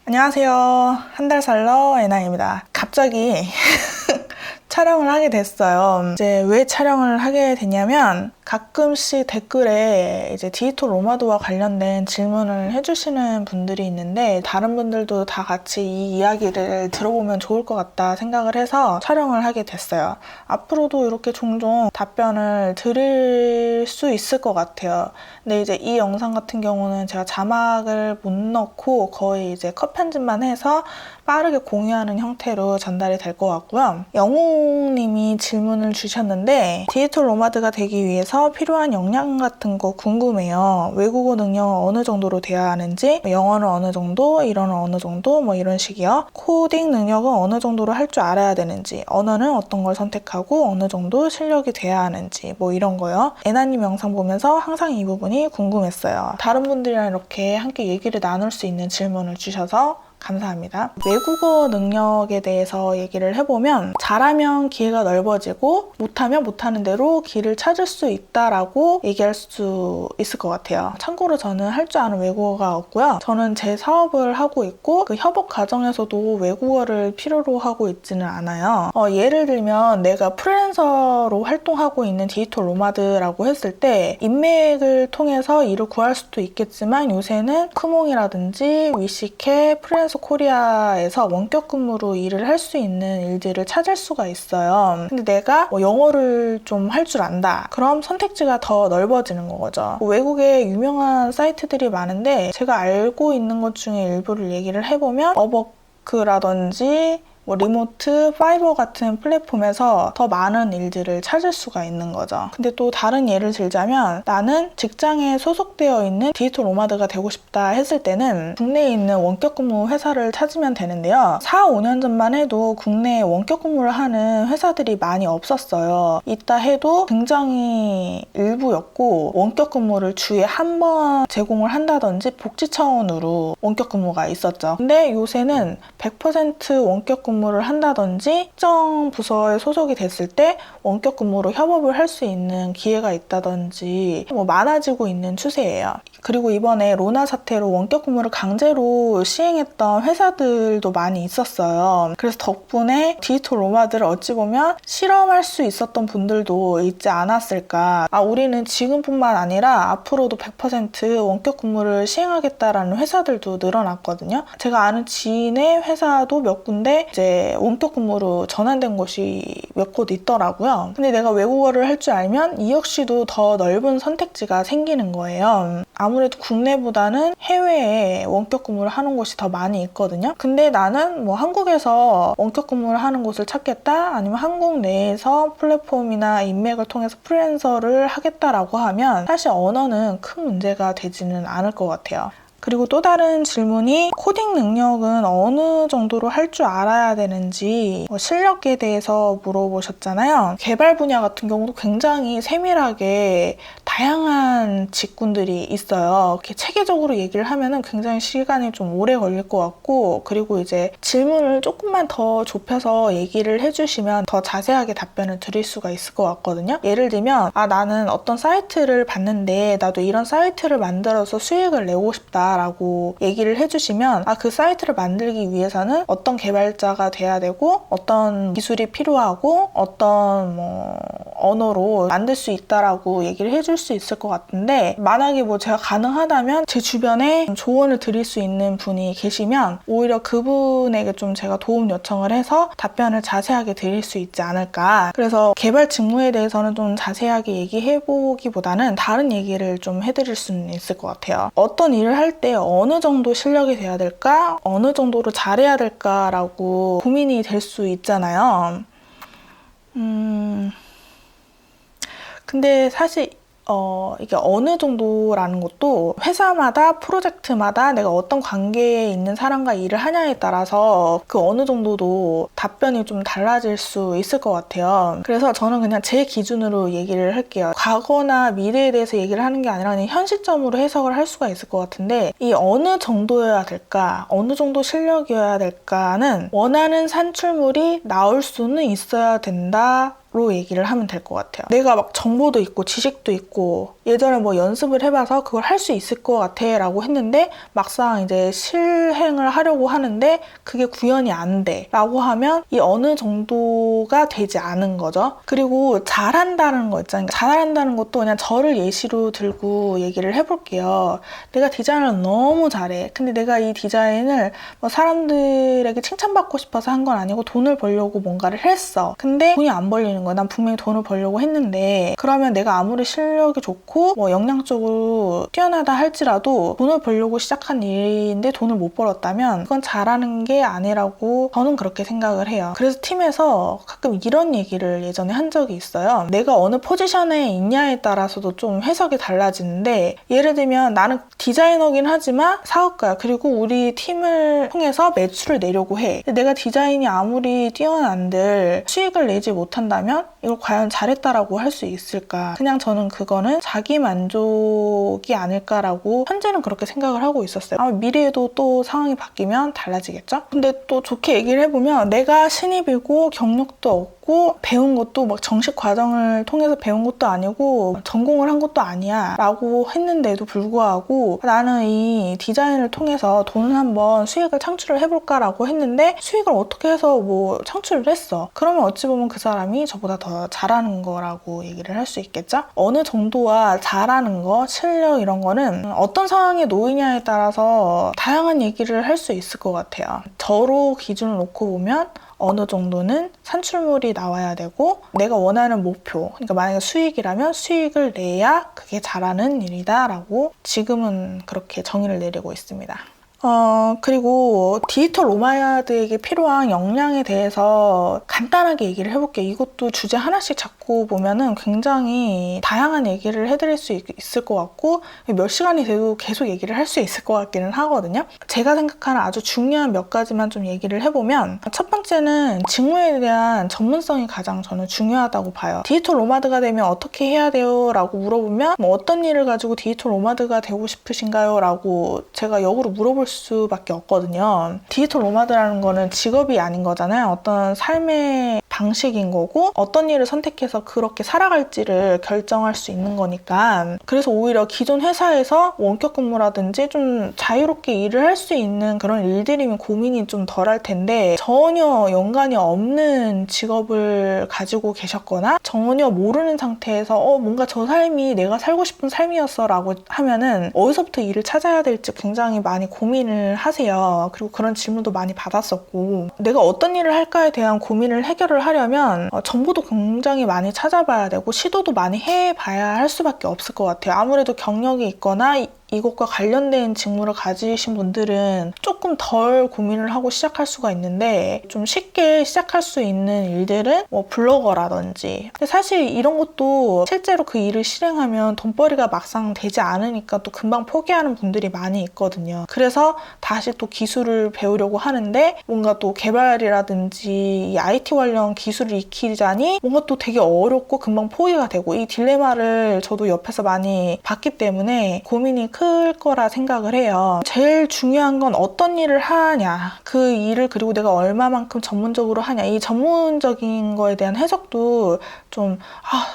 안녕하세요. 한 달 살러 에나입니다. 갑자기 촬영을 하게 됐어요. 이제 왜 촬영을 하게 됐냐면 가끔씩 댓글에 이제 디지털 노마드와 관련된 질문을 해주시는 분들이 있는데 다른 분들도 다 같이 이 이야기를 들어보면 좋을 것 같다 생각을 해서 촬영을 하게 됐어요. 앞으로도 이렇게 종종 답변을 드릴 수 있을 것 같아요. 근데 이제 이 영상 같은 경우는 제가 자막을 못 넣고 거의 이제 컷 편집만 해서 빠르게 공유하는 형태로 전달이 될 것 같고요. 영웅님이 질문을 주셨는데 디지털 노마드가 되기 위해서 필요한 역량 같은 거 궁금해요. 외국어 능력 어느 정도로 돼야 하는지, 영어는 어느 정도, 일어는 어느 정도, 뭐 이런 식이요. 코딩 능력은 어느 정도로 할 줄 알아야 되는지, 언어는 어떤 걸 선택하고 어느 정도 실력이 돼야 하는지, 뭐 이런 거요. 에나님 영상 보면서 항상 이 부분이 궁금했어요. 다른 분들이랑 이렇게 함께 얘기를 나눌 수 있는 질문을 주셔서 감사합니다. 외국어 능력에 대해서 얘기를 해보면 잘하면 기회가 넓어지고 못하면 못하는 대로 길을 찾을 수 있다라고 얘기할 수 있을 것 같아요. 참고로 저는 할 줄 아는 외국어가 없고요. 저는 제 사업을 하고 있고 그 협업 과정에서도 외국어를 필요로 하고 있지는 않아요. 예를 들면 내가 프리랜서로 활동하고 있는 디지털 노마드라고 했을 때 인맥을 통해서 일을 구할 수도 있겠지만 요새는 크몽이라든지 위시캐, 프리랜서 코리아에서 원격 근무로 일을 할 수 있는 일들을 찾을 수가 있어요. 근데 내가 영어를 좀 할 줄 안다. 그럼 선택지가 더 넓어지는 거죠. 외국에 유명한 사이트들이 많은데 제가 알고 있는 것 중에 일부를 얘기를 해보면 어버크라든지 리모트, 파이버 같은 플랫폼에서 더 많은 일들을 찾을 수가 있는 거죠. 근데 또 다른 예를 들자면 나는 직장에 소속되어 있는 디지털 노마드가 되고 싶다 했을 때는 국내에 있는 원격 근무 회사를 찾으면 되는데요. 4, 5년 전만 해도 국내에 원격 근무를 하는 회사들이 많이 없었어요. 있다 해도 굉장히 일부였고 원격 근무를 주에 한 번 제공을 한다든지 복지 차원으로 원격 근무가 있었죠. 근데 요새는 100% 원격 근무를 한다든지 특정 부서에 소속이 됐을 때 원격 근무로 협업을 할 수 있는 기회가 있다든지 많아지고 있는 추세예요. 그리고 이번에 로나 사태로 원격 근무를 강제로 시행했던 회사들도 많이 있었어요. 그래서 덕분에 디지털 노마드를 어찌 보면 실험할 수 있었던 분들도 있지 않았을까. 우리는 지금뿐만 아니라 앞으로도 100% 원격 근무를 시행하겠다라는 회사들도 늘어났거든요. 제가 아는 지인의 회사도 몇 군데 이제 원격 근무로 전환된 곳이 몇 곳 있더라고요. 근데 내가 외국어를 할 줄 알면 이 역시도 더 넓은 선택지가 생기는 거예요. 아무래도 국내보다는 해외에 원격 근무를 하는 곳이 더 많이 있거든요. 근데 나는 한국에서 원격 근무를 하는 곳을 찾겠다, 아니면 한국 내에서 플랫폼이나 인맥을 통해서 프리랜서를 하겠다라고 하면 사실 언어는 큰 문제가 되지는 않을 것 같아요. 그리고 또 다른 질문이 코딩 능력은 어느 정도로 할 줄 알아야 되는지 실력에 대해서 물어보셨잖아요. 개발 분야 같은 경우도 굉장히 세밀하게 다양한 직군들이 있어요. 이렇게 체계적으로 얘기를 하면은 굉장히 시간이 좀 오래 걸릴 것 같고, 그리고 이제 질문을 조금만 더 좁혀서 얘기를 해주시면 더 자세하게 답변을 드릴 수가 있을 것 같거든요. 예를 들면 나는 어떤 사이트를 봤는데 나도 이런 사이트를 만들어서 수익을 내고 싶다 라고 얘기를 해주시면 그 사이트를 만들기 위해서는 어떤 개발자가 돼야 되고 어떤 기술이 필요하고 어떤 언어로 만들 수 있다라고 얘기를 해줄 수 있을 것 같은데, 만약에 제가 가능하다면 제 주변에 조언을 드릴 수 있는 분이 계시면 오히려 그분에게 좀 제가 도움 요청을 해서 답변을 자세하게 드릴 수 있지 않을까. 그래서 개발 직무에 대해서는 좀 자세하게 얘기해보기보다는 다른 얘기를 좀 해드릴 수는 있을 것 같아요. 어떤 일을 할 때 어느 정도 실력이 돼야 될까? 어느 정도로 잘해야 될까라고 고민이 될 수 있잖아요. 근데 사실 이게 어느 정도라는 것도 회사마다 프로젝트마다 내가 어떤 관계에 있는 사람과 일을 하냐에 따라서 그 어느 정도도 답변이 좀 달라질 수 있을 것 같아요. 그래서 저는 그냥 제 기준으로 얘기를 할게요. 과거나 미래에 대해서 얘기를 하는 게 아니라 그냥 현 시점으로 해석을 할 수가 있을 것 같은데, 이 어느 정도여야 될까, 어느 정도 실력이어야 될까는 원하는 산출물이 나올 수는 있어야 된다 로 얘기를 하면 될 것 같아요. 내가 막 정보도 있고 지식도 있고 예전에 뭐 연습을 해봐서 그걸 할 수 있을 것 같아 라고 했는데 막상 이제 실행을 하려고 하는데 그게 구현이 안 돼 라고 하면 이 어느 정도가 되지 않은 거죠. 그리고 잘한다는 거 있잖아요. 잘한다는 것도 그냥 저를 예시로 들고 얘기를 해볼게요. 내가 디자인을 너무 잘해. 근데 내가 이 디자인을 뭐 사람들에게 칭찬받고 싶어서 한 건 아니고 돈을 벌려고 뭔가를 했어. 근데 돈이 안 벌리는 거야. 난 분명히 돈을 벌려고 했는데 그러면 내가 아무리 실력이 좋고 뭐 역량적으로 뛰어나다 할지라도 돈을 벌려고 시작한 일인데 돈을 못 벌었다면 그건 잘하는 게 아니라고 저는 그렇게 생각을 해요. 그래서 팀에서 가끔 이런 얘기를 예전에 한 적이 있어요. 내가 어느 포지션에 있냐에 따라서도 좀 해석이 달라지는데 예를 들면 나는 디자이너긴 하지만 사업가야. 그리고 우리 팀을 통해서 매출을 내려고 해. 내가 디자인이 아무리 뛰어난들 수익을 내지 못한다면 이걸 과연 잘했다라고 할 수 있을까? 그냥 저는 그거는 자기 만족이 아닐까라고 현재는 그렇게 생각을 하고 있었어요. 아마 미래에도 또 상황이 바뀌면 달라지겠죠? 근데 또 좋게 얘기를 해보면 내가 신입이고 경력도 없고 배운 것도 막 정식 과정을 통해서 배운 것도 아니고 전공을 한 것도 아니야 라고 했는데도 불구하고 나는 이 디자인을 통해서 돈을 한번 수익을 창출을 해볼까 라고 했는데 수익을 어떻게 해서 뭐 창출을 했어. 그러면 어찌 보면 그 사람이 저보다 더 잘하는 거라고 얘기를 할 수 있겠죠? 어느 정도와 잘하는 거, 실력 이런 거는 어떤 상황에 놓이냐에 따라서 다양한 얘기를 할 수 있을 것 같아요. 저로 기준을 놓고 보면 어느 정도는 산출물이 나와야 되고 내가 원하는 목표, 그러니까 만약에 수익이라면 수익을 내야 그게 잘하는 일이다 라고 지금은 그렇게 정의를 내리고 있습니다. 그리고 디지털 노마드에게 필요한 역량에 대해서 간단하게 얘기를 해볼게요. 이것도 주제 하나씩 잡고 보면은 굉장히 다양한 얘기를 해드릴 수 있을 것 같고 몇 시간이 돼도 계속 얘기를 할 수 있을 것 같기는 하거든요. 제가 생각하는 아주 중요한 몇 가지만 좀 얘기를 해보면 첫 번째는 직무에 대한 전문성이 가장 저는 중요하다고 봐요. 디지털 노마드가 되면 어떻게 해야 돼요? 라고 물어보면 뭐 어떤 일을 가지고 디지털 노마드가 되고 싶으신가요? 라고 제가 역으로 물어볼 수밖에 없거든요. 디지털 노마드라는 거는 직업이 아닌 거잖아요. 어떤 삶의 방식인 거고 어떤 일을 선택해서 그렇게 살아갈지를 결정할 수 있는 거니까 그래서 오히려 기존 회사에서 원격 근무라든지 좀 자유롭게 일을 할 수 있는 그런 일들이면 고민이 좀 덜할 텐데 전혀 연관이 없는 직업을 가지고 계셨거나 전혀 모르는 상태에서 뭔가 저 삶이 내가 살고 싶은 삶이었어 라고 하면은 어디서부터 일을 찾아야 될지 굉장히 많이 고민을 하세요. 그리고 그런 질문도 많이 받았었고 내가 어떤 일을 할까에 대한 고민을 해결을 하려면 정보도 굉장히 많이 찾아봐야 되고 시도도 많이 해봐야 할 수밖에 없을 것 같아요. 아무래도 경력이 있거나 이것과 관련된 직무를 가지신 분들은 조금 덜 고민을 하고 시작할 수가 있는데 좀 쉽게 시작할 수 있는 일들은 뭐 블로거라든지 근데 사실 이런 것도 실제로 그 일을 실행하면 돈벌이가 막상 되지 않으니까 또 금방 포기하는 분들이 많이 있거든요. 그래서 다시 또 기술을 배우려고 하는데 뭔가 또 개발이라든지 이 IT 관련 기술을 익히자니 뭔가 또 되게 어렵고 금방 포기가 되고 이 딜레마를 저도 옆에서 많이 봤기 때문에 고민이 클 거라 생각을 해요. 제일 중요한 건 어떤 일을 하냐 그 일을 그리고 내가 얼마만큼 전문적으로 하냐 이 전문적인 거에 대한 해석도 좀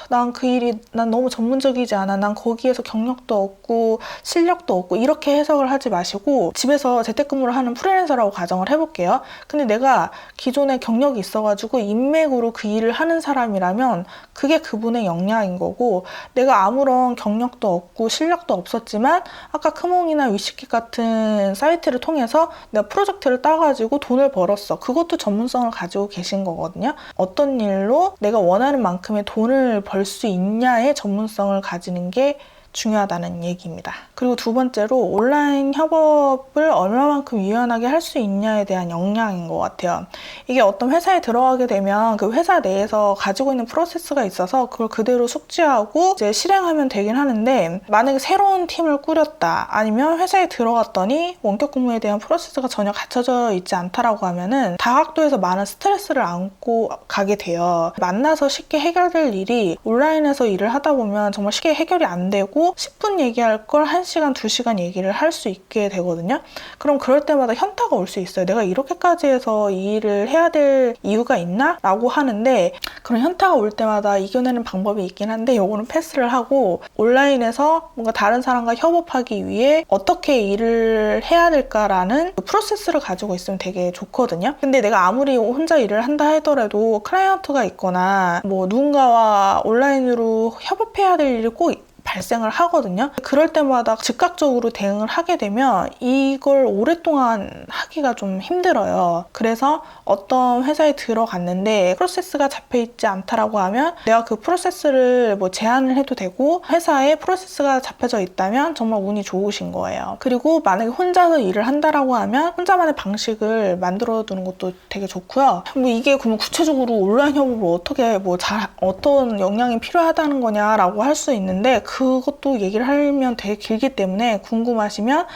난 그 일이 난 너무 전문적이지 않아 난 거기에서 경력도 없고 실력도 없고 이렇게 해석을 하지 마시고 집에서 재택근무를 하는 프리랜서라고 가정을 해볼게요. 근데 내가 기존에 경력이 있어가지고 인맥으로 그 일을 하는 사람이라면 그게 그분의 역량인 거고 내가 아무런 경력도 없고 실력도 없었지만 아까 크몽이나 위시킷 같은 사이트를 통해서 내가 프로젝트를 따가지고 돈을 벌었어. 그것도 전문성을 가지고 계신 거거든요. 어떤 일로 내가 원하는 만큼의 돈을 벌 수 있냐의 전문성을 가지는 게 중요하다는 얘기입니다. 그리고 두 번째로 온라인 협업을 얼마만큼 유연하게 할 수 있냐에 대한 역량인 것 같아요. 이게 어떤 회사에 들어가게 되면 그 회사 내에서 가지고 있는 프로세스가 있어서 그걸 그대로 숙지하고 이제 실행하면 되긴 하는데 만약에 새로운 팀을 꾸렸다 아니면 회사에 들어갔더니 원격 근무에 대한 프로세스가 전혀 갖춰져 있지 않다라고 하면은 다각도에서 많은 스트레스를 안고 가게 돼요. 만나서 쉽게 해결될 일이 온라인에서 일을 하다 보면 정말 쉽게 해결이 안 되고 되고 10분 얘기할 걸 1시간, 2시간 얘기를 할 수 있게 되거든요. 그럼 그럴 때마다 현타가 올 수 있어요. 내가 이렇게까지 해서 이 일을 해야 될 이유가 있나? 라고 하는데 그런 현타가 올 때마다 이겨내는 방법이 있긴 한데 요거는 패스를 하고 온라인에서 뭔가 다른 사람과 협업하기 위해 어떻게 일을 해야 될까라는 그 프로세스를 가지고 있으면 되게 좋거든요. 근데 내가 아무리 혼자 일을 한다 하더라도 클라이언트가 있거나 뭐 누군가와 온라인으로 협업해야 될 일이 꼭 발생을 하거든요. 그럴 때마다 즉각적으로 대응을 하게 되면 이걸 오랫동안 하기가 좀 힘들어요. 그래서 어떤 회사에 들어갔는데 프로세스가 잡혀있지 않다라고 하면 내가 그 프로세스를 뭐 제안을 해도 되고 회사에 프로세스가 잡혀져 있다면 정말 운이 좋으신 거예요. 그리고 만약에 혼자서 일을 한다라고 하면 혼자만의 방식을 만들어 두는 것도 되게 좋고요. 뭐 이게 그럼 구체적으로 온라인 협업을 어떻게 어떤 역량이 필요하다는 거냐라고 할 수 있는데 그것도 얘기를 하면 되게 길기 때문에 궁금하시면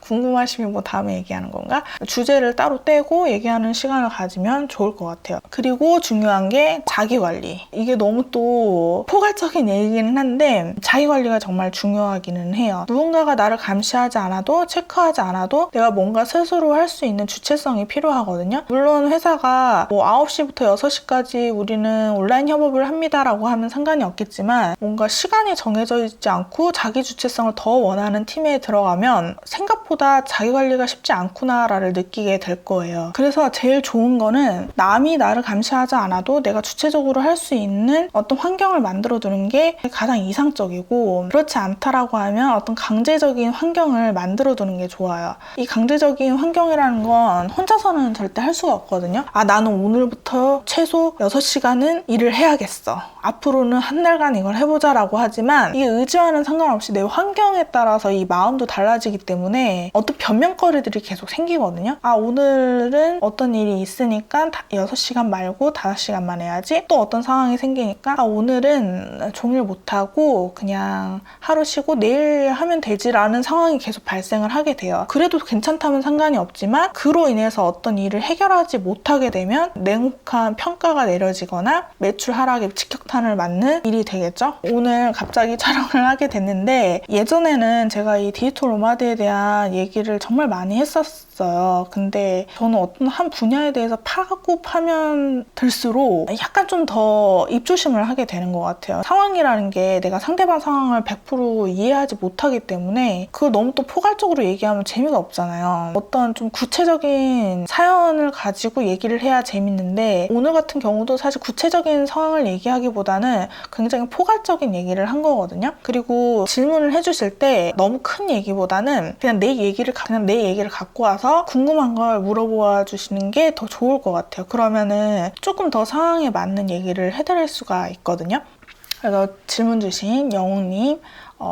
궁금하시면 뭐 다음에 얘기하는 건가? 주제를 따로 떼고 얘기하는 시간을 가지면 좋을 것 같아요. 그리고 중요한 게 자기관리. 이게 너무 또 포괄적인 얘기는 한데 자기관리가 정말 중요하기는 해요. 누군가가 나를 감시하지 않아도 체크하지 않아도 내가 뭔가 스스로 할 수 있는 주체성이 필요하거든요. 물론 회사가 뭐 9시부터 6시까지 우리는 온라인 협업을 합니다라고 하면 상관이 없겠지만 뭔가 시간이 정해져 있지 않고 자기 주체성을 더 원하는 팀에 들어가면 생각보다 자기관리가 쉽지 않구나를 느끼게 될 거예요. 그래서 제일 좋은 거는 남이 나를 감시하지 않아도 내가 주체적으로 할 수 있는 어떤 환경을 만들어 두는 게 가장 이상적이고 그렇지 않다라고 하면 어떤 강제적인 환경을 만들어 두는 게 좋아요. 이 강제적인 환경이라는 건 혼자서는 절대 할 수가 없거든요. 나는 오늘부터 최소 6시간은 일을 해야겠어. 앞으로는 한 달간 이걸 해보자 라고 하지만 이게 의지와는 상관없이 내 환경에 따라서 이 마음도 달라지기 때문에 어떤 변명거리들이 계속 생기거든요. 오늘은 어떤 일이 있으니까 6시간 말고 5시간만 해야지. 또 어떤 상황이 생기니까 오늘은 종일 못하고 그냥 하루 쉬고 내일 하면 되지라는 상황이 계속 발생을 하게 돼요. 그래도 괜찮다면 상관이 없지만 그로 인해서 어떤 일을 해결하지 못하게 되면 냉혹한 평가가 내려지거나 매출 하락에 직격탄을 맞는 일이 되겠죠. 오늘 갑자기 촬영을 하게 됐는데 예전에는 제가 이 디지털 노마드에 대한 얘기를 정말 많이 했었어요. 근데 저는 어떤 한 분야에 대해서 파고 파면 들수록 약간 좀 더 입조심을 하게 되는 것 같아요. 상황이라는 게 내가 상대방 상황을 100% 이해하지 못하기 때문에 그걸 너무 또 포괄적으로 얘기하면 재미가 없잖아요. 어떤 좀 구체적인 사연을 가지고 얘기를 해야 재밌는데 오늘 같은 경우도 사실 구체적인 상황을 얘기하기보다는 굉장히 포괄적인 얘기를 한 거거든요. 그리고 질문을 해주실 때 너무 큰 얘기보다는 그냥 내 얘기를 갖고 와서 궁금한 걸 물어보아 주시는 게 더 좋을 것 같아요. 그러면은 조금 더 상황에 맞는 얘기를 해드릴 수가 있거든요. 그래서 질문 주신 영웅님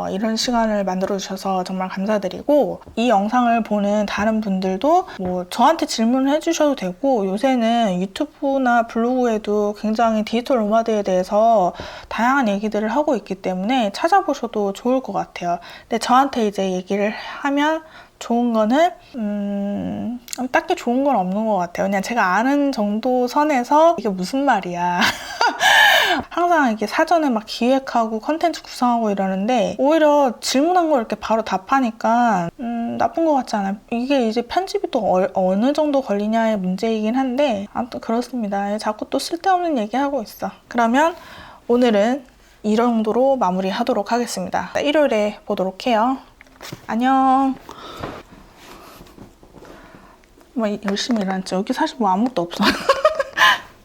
이런 시간을 만들어 주셔서 정말 감사드리고 이 영상을 보는 다른 분들도 뭐 저한테 질문을 해주셔도 되고 요새는 유튜브나 블로그에도 굉장히 디지털 노마드에 대해서 다양한 얘기들을 하고 있기 때문에 찾아보셔도 좋을 것 같아요. 근데 저한테 이제 얘기를 하면 좋은 거는 딱히 좋은 건 없는 것 같아요. 그냥 제가 아는 정도 선에서 이게 무슨 말이야 항상 이렇게 사전에 막 기획하고 컨텐츠 구성하고 이러는데 오히려 질문한 걸 이렇게 바로 답하니까 나쁜 것 같지 않아요. 이게 이제 편집이 또 어느 정도 걸리냐의 문제이긴 한데 아무튼 그렇습니다. 자꾸 또 쓸데없는 얘기하고 있어. 그러면 오늘은 이 정도로 마무리하도록 하겠습니다. 일요일에 보도록 해요. 안녕. 뭐 열심히 일하지. 여기 사실 뭐 아무것도 없어.